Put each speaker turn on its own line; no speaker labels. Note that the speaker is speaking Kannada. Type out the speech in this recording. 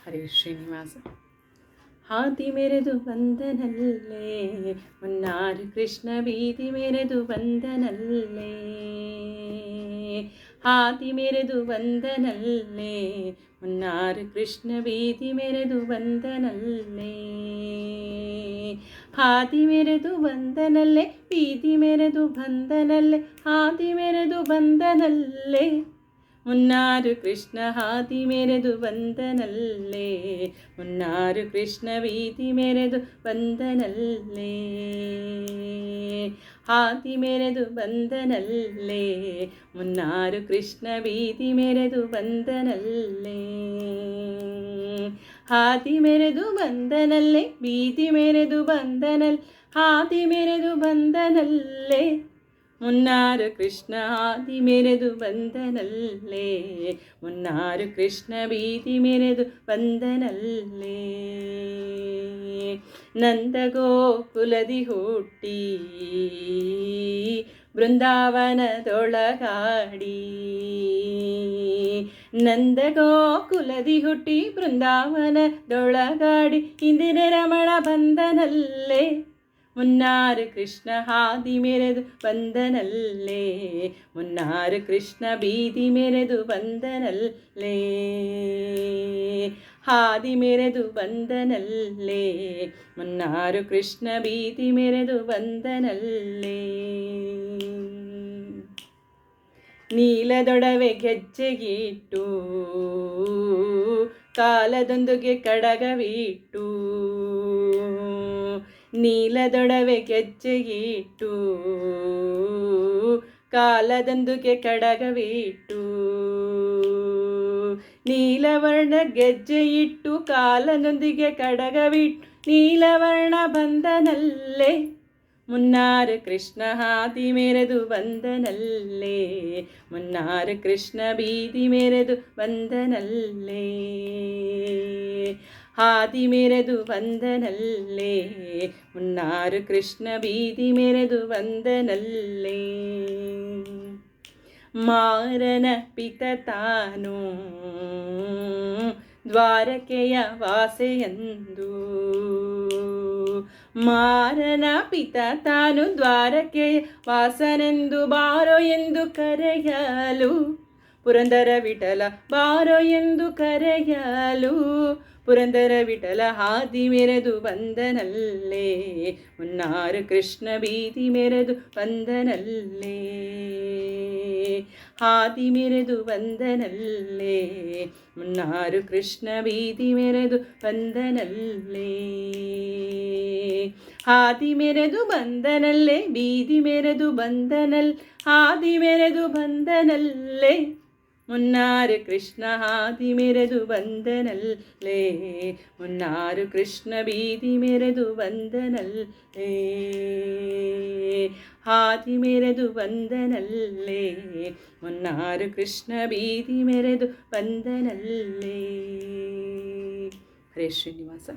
ಹರೇ ಶ್ರೀನಿವಾಸ. ಹಾದಿ ಮೆರೆದು ಬಂದನಲ್ಲೇ ಮುನ್ನಾರು ಕೃಷ್ಣ ಬೀದಿ ಮೆರೆದು ಬಂದನಲ್ಲೇ, ಹಾದಿ ಮೆರೆದು ಬಂದನಲ್ಲೇ ಮುನ್ನಾರು ಕೃಷ್ಣ ಬೀದಿ ಮೆರೆದು ಬಂದನಲ್ಲೇ, ಹಾದಿ ಮೆರೆದು ಬಂದನಲ್ಲೇ ಬೀದಿ ಮೆರೆದು ಬಂದನಲ್ಲೇ, ಹಾದಿ ಮೆರೆದು ಬಂದನಲ್ಲೇ ಮುನ್ನಾರು ಕೃಷ್ಣ ಹಾದಿ ಮೆರೆದು ಬಂದನಲ್ಲೇ, ಮುನ್ನಾರು ಕೃಷ್ಣ ಬೀದಿ ಮೆರೆದು ಬಂದನಲ್ಲೇ, ಹಾದಿ ಮೆರೆದು ಬಂದನಲ್ಲೇ ಮುನ್ನಾರು ಕೃಷ್ಣ ಬೀದಿ ಮೆರೆದು ಬಂದನಲ್ಲೇ, ಹಾದಿ ಮೆರೆದು ಬಂದನಲ್ಲೇ ಬೀದಿ ಮೆರೆದು ಬಂದನಲ್, ಹಾದಿ ಮೆರೆದು ಬಂದನಲ್ಲೇ ಮುನ್ನಾರು ಕೃಷ್ಣ ಹಾದಿ ಮೆರೆದು ಬಂದನಲ್ಲೇ, ಮುನ್ನಾರು ಕೃಷ್ಣ ಬೀದಿ ಮೆರೆದು ಬಂದನಲ್ಲೇ, ನಂದಗೋಕುಲದಿ ಹುಟ್ಟಿ ಬೃಂದಾವನದೊಳಗಾಡಿ, ನಂದಗೋಕುಲದಿ ಹುಟ್ಟಿ ಬೃಂದಾವನದೊಳಗಾಡಿ, ಇಂದಿನ ರಮಣ ಬಂದನಲ್ಲೇ ಮುನ್ನಾರು ಕೃಷ್ಣ ಹಾದಿ ಮೆರೆದು ಬಂದನಲ್ಲೇ, ಮುನ್ನಾರು ಕೃಷ್ಣ ಬೀದಿ ಮೆರೆದು ಬಂದನಲ್ಲೇ, ಹಾದಿ ಮೆರೆದು ಬಂದನಲ್ಲೇ ಮುನ್ನಾರು ಕೃಷ್ಣ ಬೀದಿ ಮೆರೆದು ಬಂದನಲ್ಲೇ, ನೀಲದೊಡವೆ ಗೆಜ್ಜೆಗಿಟ್ಟು ಕಾಲದೊಂದಿಗೆ ಕಡಗವಿಟ್ಟು, ನೀಲದೊಡವೆ ಗೆಜ್ಜೆಗಿಟ್ಟು ಕಾಲದೊಂದಿಗೆ ಕಡಗವಿಟ್ಟು, ನೀಲವರ್ಣ ಗೆಜ್ಜೆ ಇಟ್ಟು ಕಾಲದೊಂದಿಗೆ ಕಡಗವಿಟ್ಟು, ನೀಲವರ್ಣ ಬಂದನಲ್ಲೇ ಮುನ್ನಾರು ಕೃಷ್ಣ ಹಾದಿ ಮೆರೆದು ಬಂದನಲ್ಲೇ, ಮುನ್ನಾರು ಕೃಷ್ಣ ಬೀದಿ ಮೆರೆದು ಬಂದನಲ್ಲೇ, ಹಾದಿ ಮೆರೆದು ಬಂದನಲ್ಲೇ ಮುನ್ನಾರು ಕೃಷ್ಣ ಬೀದಿ ಮೆರೆದು ಬಂದನಲ್ಲೇ, ಮಾರನ ಪಿತ ತಾನು ದ್ವಾರಕೆಯ ವಾಸೆಯಂದು, ಮಾರನ ಪಿತ ತಾನು ದ್ವಾರಕೆಯ ವಾಸನೆಂದು ಬಾರೋ ಎಂದು ಕರೆಯಲು, ಪುರಂದರ ವಿಠಲ ಬಾರೋ ಎಂದು ಕರೆಯಲು, ಪುರಂದರ ವಿಠಲ ಹಾದಿ ಮೆರೆದು ಬಂದನಲ್ಲೇ, ಮುನ್ನಾರು ಕೃಷ್ಣ ಬೀದಿ ಮೆರೆದು ಬಂದನಲ್ಲೇ, ಹಾದಿ ಮೆರೆದು ಬಂದನಲ್ಲೇ ಮುನ್ನಾರು ಕೃಷ್ಣ ಬೀದಿ ಮೆರೆದು ಬಂದನಲ್ಲೇ, ಹಾದಿ ಮೆರೆದು ಬಂದನಲ್ಲೇ ಬೀದಿ ಮೆರೆದು ಬಂದನಲ್, ಹಾದಿ ಮೆರೆದು ಬಂದನಲ್ಲೇ ಮುನ್ನಾರು ಕೃಷ್ಣ ಹಾದಿ ಮೆರೆದು ಬಂದನಲ್ಲೇ, ಮುನ್ನಾರು ಕೃಷ್ಣ ಬೀದಿ ಮೆರೆದು ಬಂದನಲ್ಲೇ, ಹಾದಿ ಮೆರೆದು ಬಂದನಲ್ಲೇ ಮುನ್ನಾರು ಕೃಷ್ಣ ಬೀದಿ ಮೆರೆದು ಬಂದನಲ್ಲೇ. ಹರೇ ಶ್ರೀನಿವಾಸ.